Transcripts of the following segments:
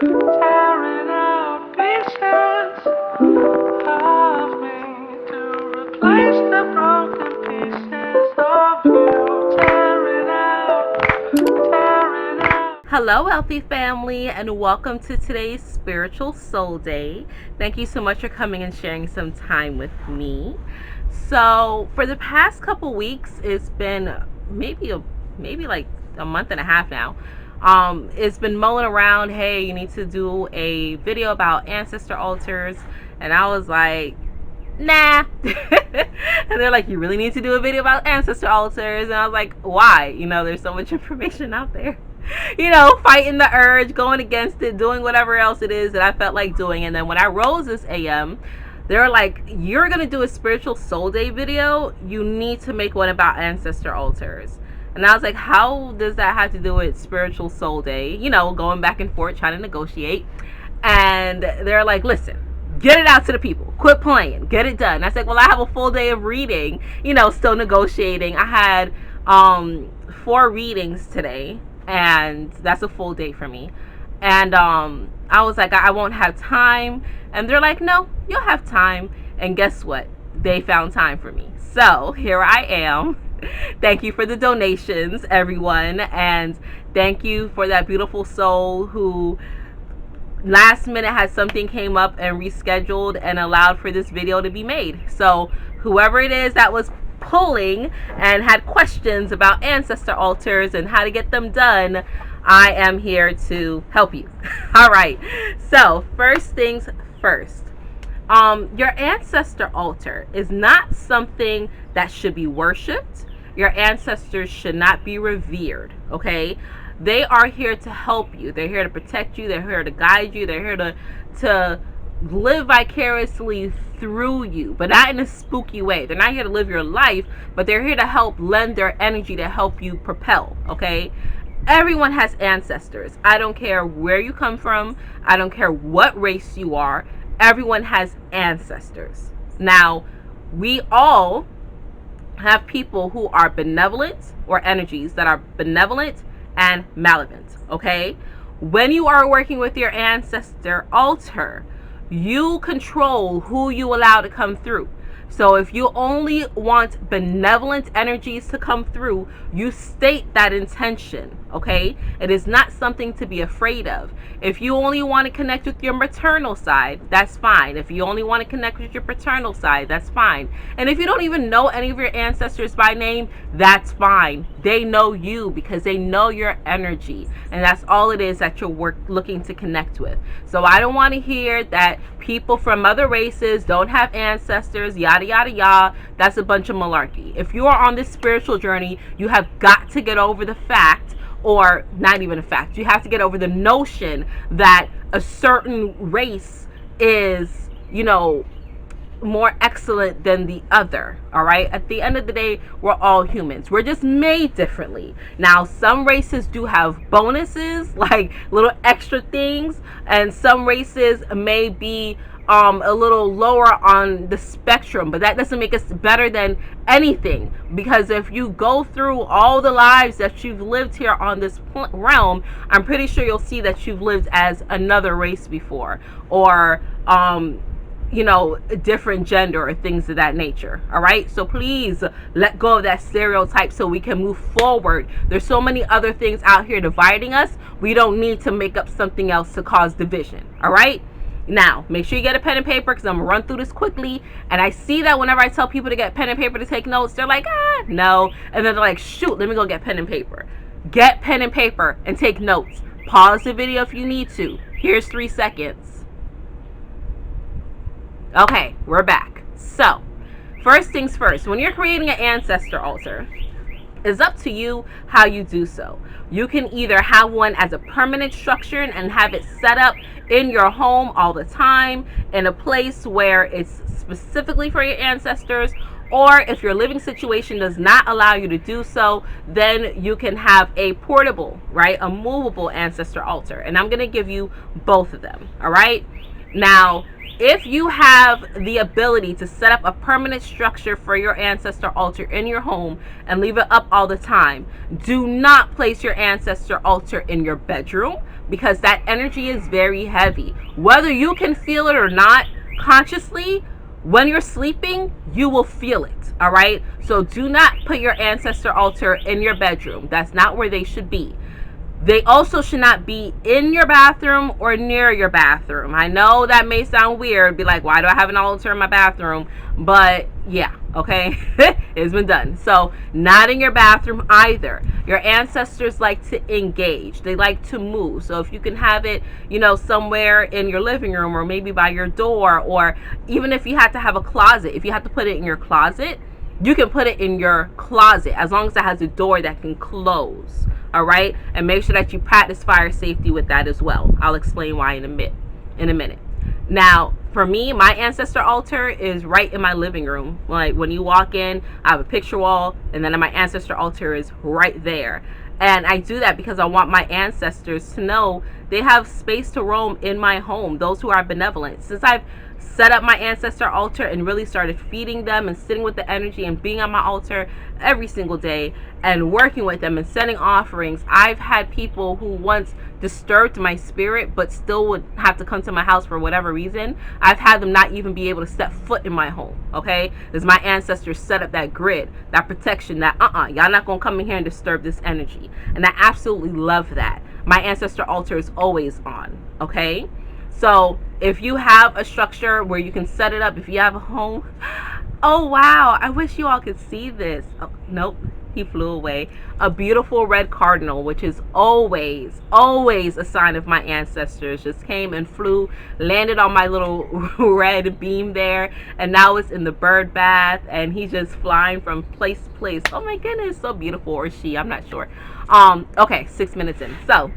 tearing out pieces of me to replace the broken pieces of you. Tearing out. Hello, wealthy family, and welcome to today's Spiritual Soul Day. Thank you so much for coming and sharing some time with me. So, for the past couple weeks, it's been maybe like a month and a half now. It's been mulling around. Hey, you need to do a video about ancestor altars, and I was like, nah. And they're like, you really need to do a video about ancestor altars, and I was like, why? There's so much information out there. Fighting the urge, going against it, doing whatever else it is that I felt like doing. And then when I rose this AM, they were like, you're going to do a Spiritual Soul Day video. You need to make one about ancestor altars. And I was like, how does that have to do with Spiritual Soul Day? Going back and forth, trying to negotiate. And they're like, listen, get it out to the people. Quit playing. Get it done. And I said, well, I have a full day of reading, still negotiating. I had 4 readings today, and that's a full day for me. And I was like, I won't have time. And they're like, no, you'll have time. And guess what? They found time for me. So here I am. Thank you for the donations, everyone. And thank you for that beautiful soul who last minute had something came up and rescheduled and allowed for this video to be made. So whoever it is that was pulling and had questions about ancestor altars and how to get them done, I am here to help you. All right, so first things first, your ancestor altar is not something that should be worshipped. Your ancestors should not be revered. Okay, they are here to help you. They're here to protect you. They're here to guide you. They're here to live vicariously through you, but not in a spooky way. They're not here to live your life, but they're here to help lend their energy to help you propel. Okay, everyone has ancestors. I don't care where you come from. I don't care what race you are. Everyone has ancestors. Now, we all have people who are benevolent, or energies that are benevolent and malevolent. Okay, when you are working with your ancestor altar, you control who you allow to come through. So if you only want benevolent energies to come through, you state that intention. Okay, it is not something to be afraid of. If you only want to connect with your maternal side, that's fine. If you only want to connect with your paternal side, that's fine. And if you don't even know any of your ancestors by name, that's fine. They know you because they know your energy, and that's all it is that you're looking to connect with. So I don't want to hear that people from other races don't have ancestors, yada yada yada. That's a bunch of malarkey. If you are on this spiritual journey, you have got to get over the fact, or not even a fact, you have to get over the notion that a certain race is, more excellent than the other. All right, at the end of the day, we're all humans. We're just made differently. Now, some races do have bonuses, like little extra things, and some races may be a little lower on the spectrum, but that doesn't make us better than anything, because if you go through all the lives that you've lived here on this realm, I'm pretty sure you'll see that you've lived as another race before, or a different gender, or things of that nature. All right, so please let go of that stereotype so we can move forward. There's so many other things out here dividing us. We don't need to make up something else to cause division. All right, now make sure you get a pen and paper, because I'm gonna run through this quickly. And I see that whenever I tell people to get pen and paper to take notes, they're like, no, and then they're like, shoot, let me go get pen and paper. Get pen and paper and take notes. Pause the video if you need to. Here's 3 seconds. Okay, we're back. So, first things first, when you're creating an ancestor altar, it's up to you how you do so. You can either have one as a permanent structure and have it set up in your home all the time, in a place where it's specifically for your ancestors, or if your living situation does not allow you to do so, then you can have a portable, right, a movable ancestor altar. And I'm going to give you both of them. All right, Now, if you have the ability to set up a permanent structure for your ancestor altar in your home and leave it up all the time, do not place your ancestor altar in your bedroom, because that energy is very heavy. Whether you can feel it or not consciously, when you're sleeping, you will feel it. All right. So do not put your ancestor altar in your bedroom. That's not where they should be. They also should not be in your bathroom or near your bathroom. I know that may sound weird. Be like, why do I have an altar in my bathroom? But yeah, okay. It's been done. So not in your bathroom either. Your ancestors like to engage. They like to move. So if you can have it, somewhere in your living room, or maybe by your door, or even if you have to have a closet, if you have to put it in your closet, you can put it in your closet as long as it has a door that can close. All right. And make sure that you practice fire safety with that as well. I'll explain why in a minute. Now, for me, my ancestor altar is right in my living room. Like when you walk in, I have a picture wall, and then my ancestor altar is right there. And I do that because I want my ancestors to know they have space to roam in my home, those who are benevolent. Since I've set up my ancestor altar and really started feeding them and sitting with the energy and being on my altar every single day and working with them and sending offerings, I've had people who once disturbed my spirit but still would have to come to my house for whatever reason. I've had them not even be able to step foot in my home, okay? Because my ancestors set up that grid, that protection, that y'all not gonna come in here and disturb this energy. And I absolutely love that. My ancestor altar is always on, okay? So if you have a structure where you can set it up, if you have a home, oh wow, I wish you all could see this. Oh, nope, he flew away. A beautiful red cardinal, which is always a sign of my ancestors, just came and flew, landed on my little red beam there, and now it's in the bird bath, and he's just flying from place to place. Oh my goodness, so beautiful. Or she, I'm not sure. Okay, 6 minutes in. So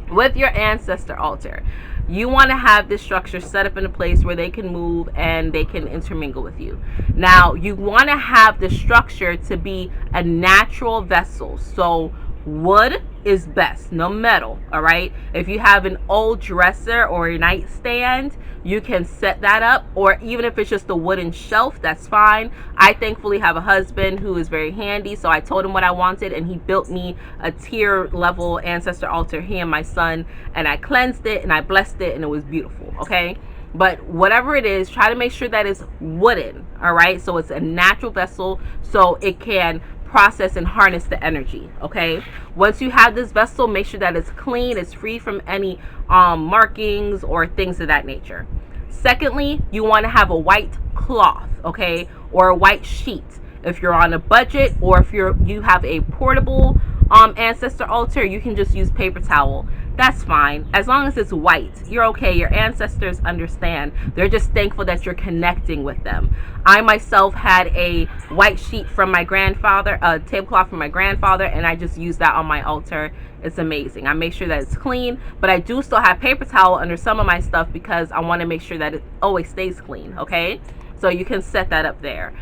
with your ancestor altar, you want to have this structure set up in a place where they can move and they can intermingle with you. Now, you want to have the structure to be a natural vessel. So wood is best, no metal, all right? If you have an old dresser or a nightstand, you can set that up, or even if it's just a wooden shelf, that's fine. I thankfully have a husband who is very handy, so I told him what I wanted and he built me a tier level ancestor altar, he and my son, and I cleansed it and I blessed it and it was beautiful, okay? But whatever it is, try to make sure that it's wooden, all right? So it's a natural vessel so it can process and harness the energy, okay? Once you have this vessel, make sure that it's clean, it's free from any markings or things of that nature. Secondly, you want to have a white cloth, okay, or a white sheet. If you're on a budget, or if you have a portable ancestor altar, you can just use paper towel. That's fine. As long as it's white, you're okay. Your ancestors understand. They're just thankful that you're connecting with them. I myself had a white sheet from my grandfather, a tablecloth from my grandfather, and I just used that on my altar. It's amazing. I make sure that it's clean, but I do still have paper towel under some of my stuff because I want to make sure that it always stays clean, okay? So you can set that up there.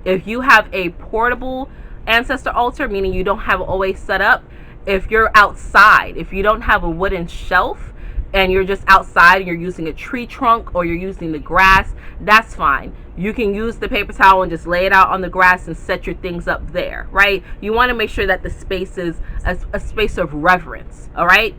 If you have a portable ancestor altar, meaning you don't have it always set up, if you're outside, if you don't have a wooden shelf and you're just outside and you're using a tree trunk or you're using the grass, that's fine. You can use the paper towel and just lay it out on the grass and set your things up there, right? You want to make sure that the space is a space of reverence, all right?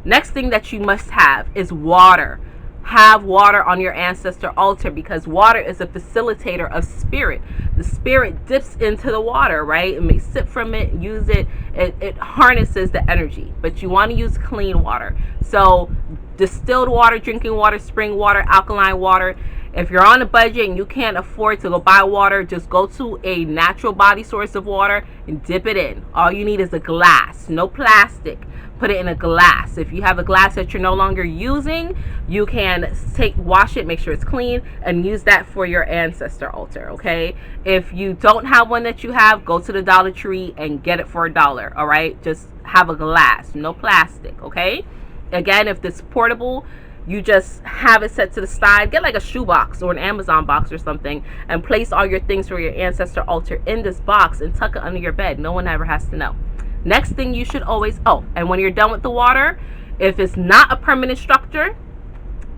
Next thing that you must have is water. Have water on your ancestor altar because water is a facilitator of spirit. The spirit dips into the water, right? It may sip from it, use it. It harnesses the energy, but you want to use clean water. So distilled water, drinking water, spring water, alkaline water. If you're on a budget and you can't afford to go buy water, just go to a natural body source of water and dip it in. All you need is a glass, no plastic. Put it in a glass. If you have a glass that you're no longer using, you can wash it, make sure it's clean, and use that for your ancestor altar, okay? If you don't have one that you have, go to the Dollar Tree and get it for $1, all right? Just have a glass, no plastic, okay? Again, if it's portable, you just have it set to the side. Get like a shoebox or an Amazon box or something and place all your things for your ancestor altar in this box and tuck it under your bed. No one ever has to know. Next thing you should always, and when you're done with the water, if it's not a permanent structure,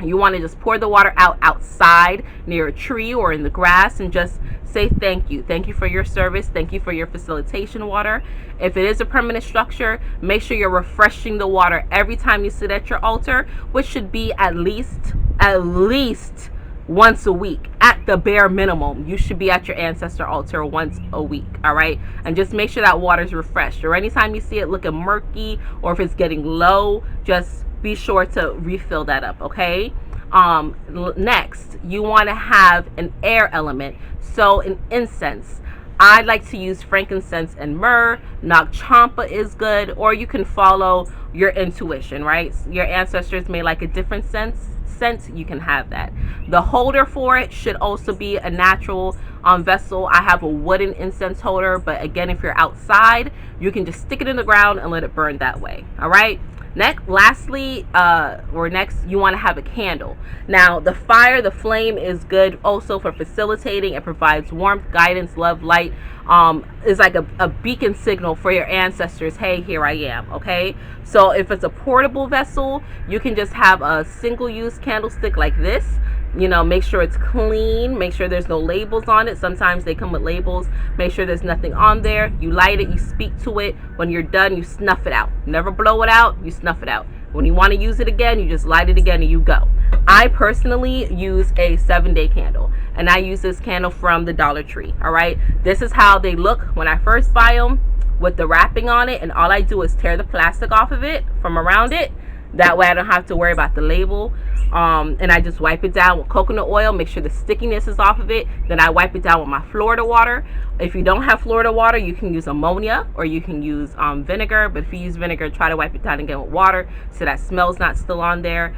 You want to just pour the water out outside near a tree or in the grass and just say thank you. Thank you for your service. Thank you for your facilitation water. If it is a permanent structure, make sure you're refreshing the water every time you sit at your altar, which should be at least once a week. At the bare minimum, you should be at your ancestor altar once a week. All right, and just make sure that water is refreshed, or anytime you see it looking murky or if it's getting low, just be sure to refill that up. Okay. Next, you want to have an air element. So an incense, I like to use frankincense and myrrh. Nag champa is good, or you can follow your intuition, right? Your ancestors may like a different scent, you can have that. The holder for it should also be a natural vessel. I have a wooden incense holder, but again, if you're outside, you can just stick it in the ground and let it burn that way. All right. Next, you want to have a candle. Now, the fire, the flame is good also for facilitating. It provides warmth, guidance, love, light. Is like a beacon signal for your ancestors. Hey, here I am. Okay. So if it's a portable vessel, you can just have a single-use candlestick like this. Make sure it's clean. Make sure there's no labels on it. Sometimes they come with labels. Make sure there's nothing on there. You light it, you speak to it. When you're done, you snuff it out. Never blow it out, you snuff it out. When you want to use it again, you just light it again and you go. I personally use a 7-day candle, and I use this candle from the Dollar Tree. All right, this is how they look when I first buy them, with the wrapping on it, and all I do is tear the plastic off of it from around it. That way I don't have to worry about the label. And I just wipe it down with coconut oil, make sure the stickiness is off of it. Then I wipe it down with my Florida water. If you don't have Florida water, you can use ammonia, or you can use vinegar. But if you use vinegar, try to wipe it down again with water so that smell's not still on there.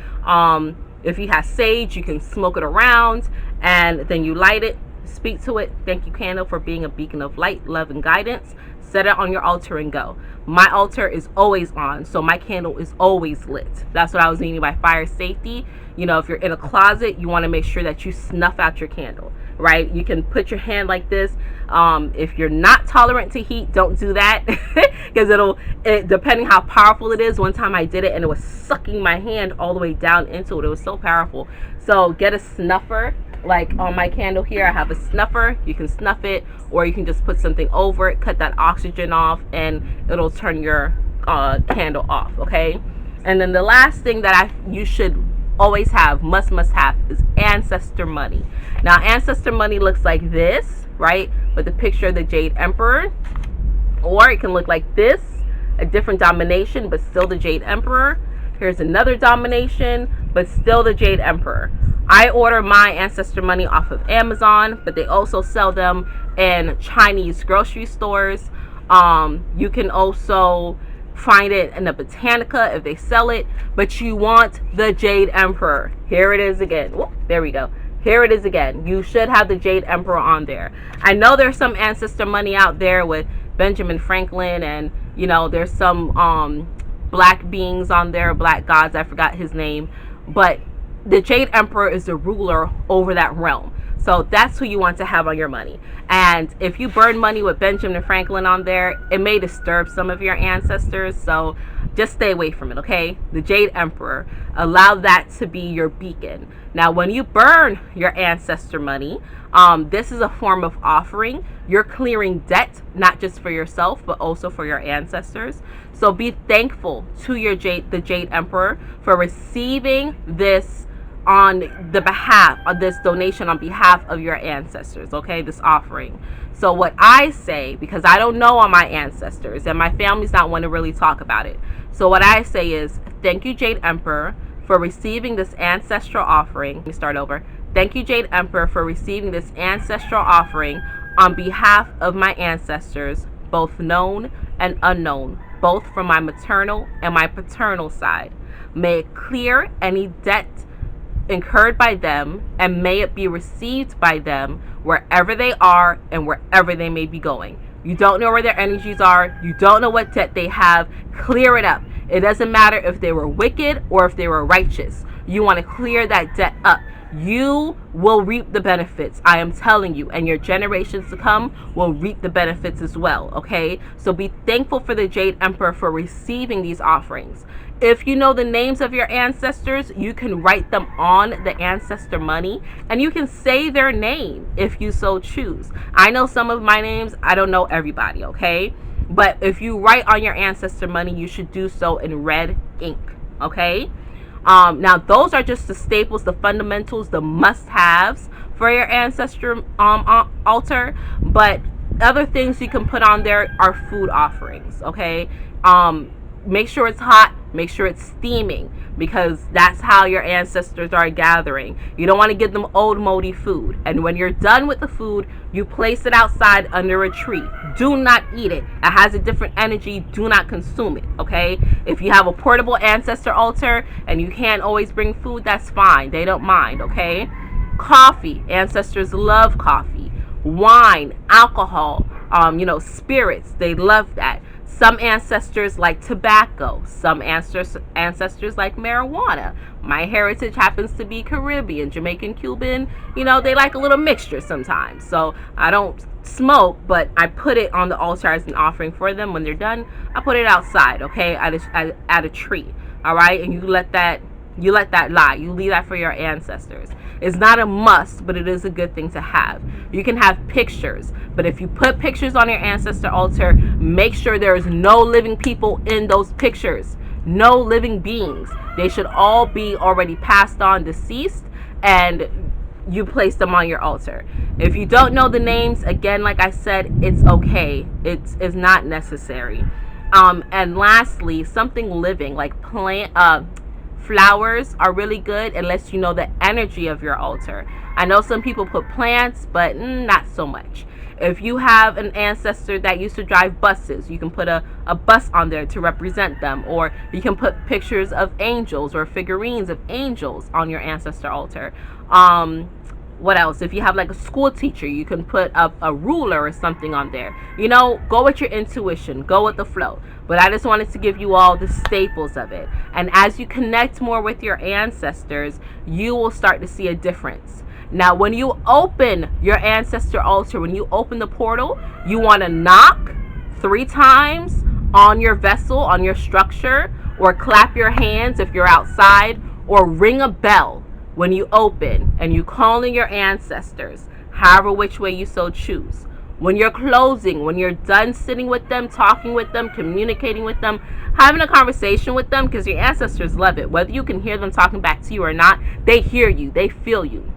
If you have sage, you can smoke it around, and then you light it, speak to it. Thank you, candle, for being a beacon of light, love, and guidance. Set it on your altar and go. My altar is always on, so my candle is always lit. That's what I was meaning by fire safety. If you're in a closet, you want to make sure that you snuff out your candle, right? You can put your hand like this. If you're not tolerant to heat, don't do that, because depending how powerful it is. One time I did it and it was sucking my hand all the way down into it. It was so powerful. So get a snuffer. Like on my candle here, I have a snuffer. You can snuff it, or you can just put something over it, cut that oxygen off, and it'll turn your candle off. Okay. And then the last thing that you should always have, must have, is ancestor money. Now, ancestor money looks like this, right? With the picture of the Jade Emperor, or it can look like this, a different domination, but still the Jade Emperor. Here's another domination, but still the Jade Emperor. I order my ancestor money off of Amazon, but they also sell them in Chinese grocery stores. You can also find it in a Botanica if they sell it, but you want the Jade Emperor. Here it is again. Whoop, there we go. Here it is again. You should have the Jade Emperor on there. I know there's some ancestor money out there with Benjamin Franklin, and there's some black beings on there, black gods. I forgot his name, but the Jade Emperor is the ruler over that realm. So that's who you want to have on your money. And if you burn money with Benjamin Franklin on there, it may disturb some of your ancestors. So just stay away from it, okay? The Jade Emperor, allow that to be your beacon. Now, when you burn your ancestor money, this is a form of offering. You're clearing debt, not just for yourself, but also for your ancestors. So be thankful to the Jade Emperor for receiving this on the behalf of this donation, on behalf of your ancestors, okay, this offering. So what I say, because I don't know on my ancestors and my family's not one to really talk about it, so what I say is, thank you, Jade Emperor, for receiving this ancestral offering. Let me start over. Thank you, Jade Emperor, for receiving this ancestral offering on behalf of my ancestors, both known and unknown, both from my maternal and my paternal side. May it clear any debt incurred by them, and may it be received by them wherever they are and wherever they may be going. You don't know where their energies are. You don't know what debt they have. Clear it up. It doesn't matter if they were wicked or if they were righteous. You want to clear that debt up. you will reap the benefits. I am telling you, and your generations to come will reap the benefits as well. Okay, so be thankful for the Jade Emperor for receiving these offerings. If you know the names of your ancestors, you can write them on the Ancestor Money, and you can say their name if you so choose. I know some of my names, I don't know everybody, okay? But if you write on your Ancestor Money, you should do so in red ink, okay? Now, those are just the staples, the fundamentals, the must-haves for your ancestor altar. But other things you can put on there are food offerings, okay? Make sure it's hot. Make sure it's steaming, because that's how your ancestors are gathering. You don't want to give them old moldy food. And when you're done with the food, you place it outside under a tree. Do not eat it. It has a different energy. Do not consume it, okay? If you have a portable ancestor altar and you can't always bring food, that's fine. They don't mind, okay? Coffee. Ancestors love coffee. Wine, alcohol, spirits. They love that. Some ancestors like tobacco. Some ancestors like marijuana. My heritage happens to be Caribbean, Jamaican, Cuban. They like a little mixture sometimes. So I don't smoke, but I put it on the altar as an offering for them. When they're done, I put it outside, okay, at a tree. All right, and you let that lie. You leave that for your ancestors. It's not a must, but it is a good thing to have. You can have pictures, but if you put pictures on your ancestor altar, make sure there is no living people in those pictures. No living beings. They should all be already passed on, deceased, and you place them on your altar. If you don't know the names, again, like I said, it's okay. It's not necessary. And lastly, something living like flowers are really good unless you know the energy of your altar. I know some people put plants, but not so much. If you have an ancestor that used to drive buses, you can put a bus on there to represent them. Or you can put pictures of angels or figurines of angels on your ancestor altar. What else? If you have like a school teacher, you can put a ruler or something on there. Go with your intuition. Go with the flow. But I just wanted to give you all the staples of it. And as you connect more with your ancestors, you will start to see a difference. Now, when you open your ancestor altar, when you open the portal, you want to knock 3 times on your vessel, on your structure, or clap your hands if you're outside, or ring a bell when you open and you call in your ancestors, however which way you so choose. When you're closing, when you're done sitting with them, talking with them, communicating with them, having a conversation with them, because your ancestors love it. Whether you can hear them talking back to you or not, they hear you, they feel you.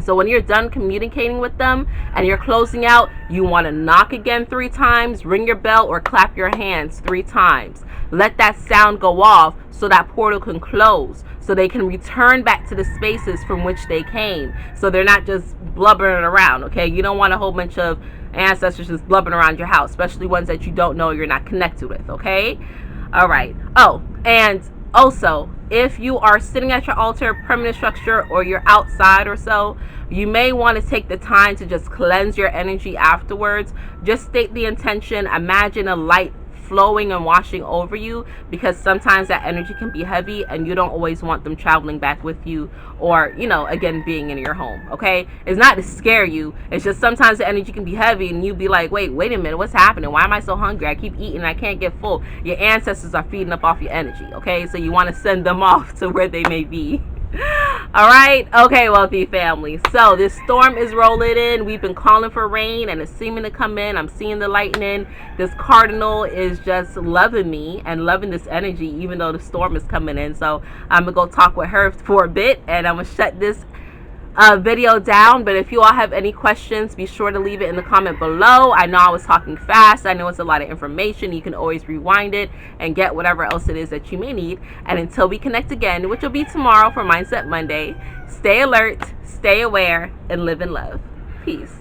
So when you're done communicating with them and you're closing out, you want to knock again 3 times, ring your bell, or clap your hands 3 times. Let that sound go off so that portal can close, so they can return back to the spaces from which they came. So they're not just blubbering around, okay? You don't want a whole bunch of ancestors just blubbering around your house, especially ones that you don't know, you're not connected with, okay? All right. Oh, and also, if you are sitting at your altar, permanent structure, or you're outside or so, you may want to take the time to just cleanse your energy afterwards. Just state the intention. Imagine a light flowing and washing over you, because sometimes that energy can be heavy and you don't always want them traveling back with you, or again, being in your home. Okay, it's not to scare you, it's just sometimes the energy can be heavy and you be like, wait a minute, what's happening? Why am I so hungry? I keep eating, I can't get full. Your ancestors are feeding up off your energy. Okay, so you want to send them off to where they may be. All right, okay, wealthy family, so this storm is rolling in. We've been calling for rain and it's seeming to come in. I'm seeing the lightning. This cardinal is just loving me and loving this energy, even though the storm is coming in. So I'm gonna go talk with her for a bit, and I'm gonna shut this video down. But if you all have any questions, be sure to leave it in the comment below. I know I was talking fast. I know it's a lot of information. You can always rewind it and get whatever else it is that you may need. And until we connect again, which will be tomorrow for Mindset Monday, stay alert, stay aware, and live in love. Peace.